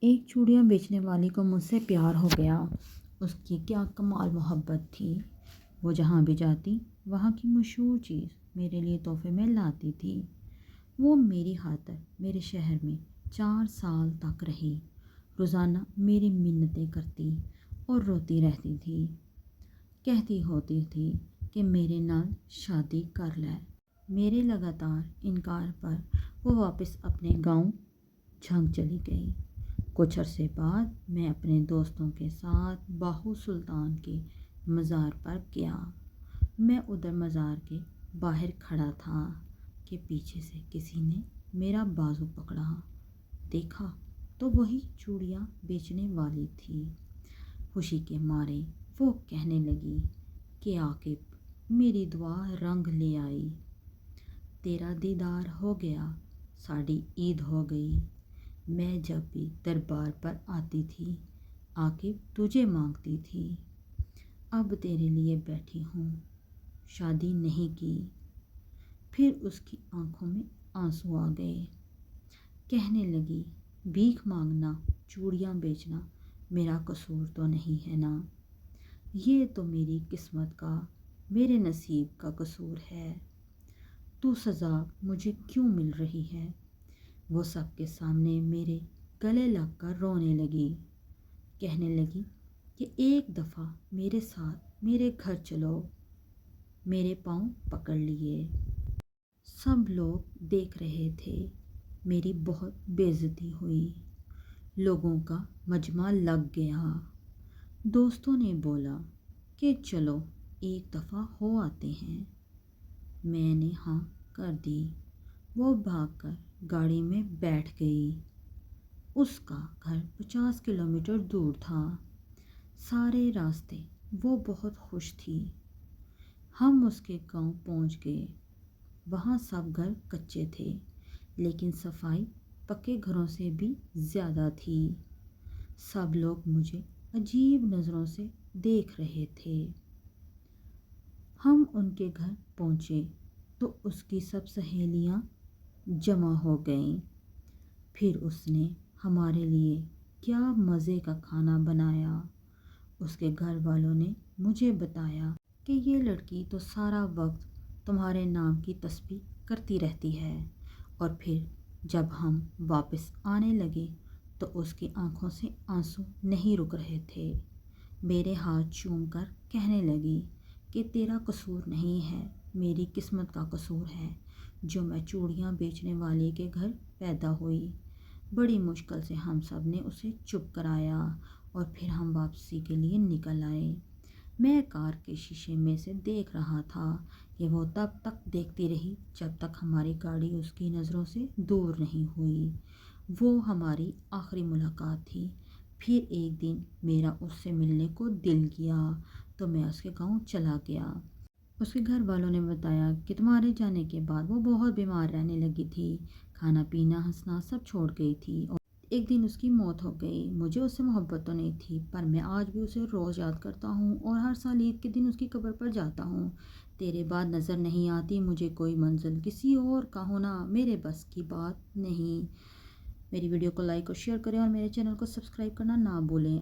ایک چوڑیاں بیچنے والی کو مجھ سے پیار ہو گیا۔ اس کی کیا کمال محبت تھی۔ وہ جہاں بھی جاتی وہاں کی مشہور چیز میرے لیے تحفے میں لاتی تھی۔ وہ میری خاطر میرے شہر میں 4 سال تک رہی۔ روزانہ میری منتیں کرتی اور روتی رہتی تھی۔ کہتی ہوتی تھی کہ میرے نال شادی کر لے۔ میرے لگاتار انکار پر وہ واپس اپنے گاؤں جھنگ چلی گئی۔ کچھ عرصے بعد میں اپنے دوستوں کے ساتھ باہو سلطان کے مزار پر گیا۔ میں ادھر مزار کے باہر کھڑا تھا کہ پیچھے سے کسی نے میرا بازو پکڑا۔ دیکھا تو وہی چوڑیاں بیچنے والی تھی۔ خوشی کے مارے وہ کہنے لگی کہ عاقب میری دعا رنگ لے آئی۔ تیرا دیدار ہو گیا، ساڑی عید ہو گئی۔ میں جب بھی دربار پر آتی تھی عاقب تجھے مانگتی تھی۔ اب تیرے لیے بیٹھی ہوں، شادی نہیں کی۔ پھر اس کی آنکھوں میں آنسو آ گئے۔ کہنے لگی بھیک مانگنا، چوڑیاں بیچنا میرا قصور تو نہیں ہے نا۔ یہ تو میری قسمت کا، میرے نصیب کا قصور ہے۔ تو سزا مجھے کیوں مل رہی ہے؟ وہ سب کے سامنے میرے گلے لگ کر رونے لگی۔ کہنے لگی کہ ایک دفعہ میرے ساتھ میرے گھر چلو۔ میرے پاؤں پکڑ لیے۔ سب لوگ دیکھ رہے تھے۔ میری بہت بے عزتی ہوئی۔ لوگوں کا مجمع لگ گیا۔ دوستوں نے بولا کہ چلو ایک دفعہ ہو آتے ہیں۔ میں نے ہاں کر دی۔ وہ بھاگ کر گاڑی میں بیٹھ گئی۔ اس کا گھر 50 کلومیٹر دور تھا۔ سارے راستے وہ بہت خوش تھی۔ ہم اس کے گاؤں پہنچ گئے۔ وہاں سب گھر کچے تھے، لیکن صفائی پکے گھروں سے بھی زیادہ تھی۔ سب لوگ مجھے عجیب نظروں سے دیکھ رہے تھے۔ ہم ان کے گھر پہنچے تو اس کی سب سہیلیاں جمع ہو گئیں۔ پھر اس نے ہمارے لیے کیا مزے کا کھانا بنایا۔ اس کے گھر والوں نے مجھے بتایا کہ یہ لڑکی تو سارا وقت تمہارے نام کی تسبیح کرتی رہتی ہے۔ اور پھر جب ہم واپس آنے لگے تو اس کی آنکھوں سے آنسو نہیں رک رہے تھے۔ میرے ہاتھ چوم کر کہنے لگی کہ تیرا قصور نہیں ہے، میری قسمت کا قصور ہے جو میں چوڑیاں بیچنے والے کے گھر پیدا ہوئی۔ بڑی مشکل سے ہم سب نے اسے چپ کرایا اور پھر ہم واپسی کے لیے نکل آئے۔ میں کار کے شیشے میں سے دیکھ رہا تھا کہ وہ تب تک دیکھتی رہی جب تک ہماری گاڑی اس کی نظروں سے دور نہیں ہوئی۔ وہ ہماری آخری ملاقات تھی۔ پھر ایک دن میرا اس سے ملنے کو دل کیا تو میں اس کے گاؤں چلا گیا۔ اس کے گھر والوں نے بتایا کہ تمہارے جانے کے بعد وہ بہت بیمار رہنے لگی تھی، کھانا پینا ہنسنا سب چھوڑ گئی تھی اور ایک دن اس کی موت ہو گئی۔ مجھے اس سے محبت تو نہیں تھی، پر میں آج بھی اسے روز یاد کرتا ہوں اور ہر سال عید کے دن اس کی قبر پر جاتا ہوں۔ تیرے بعد نظر نہیں آتی مجھے کوئی منزل، کسی اور کا ہونا میرے بس کی بات نہیں۔ میری ویڈیو کو لائک اور شیئر کریں اور میرے چینل کو سبسکرائب کرنا نہ بھولیں۔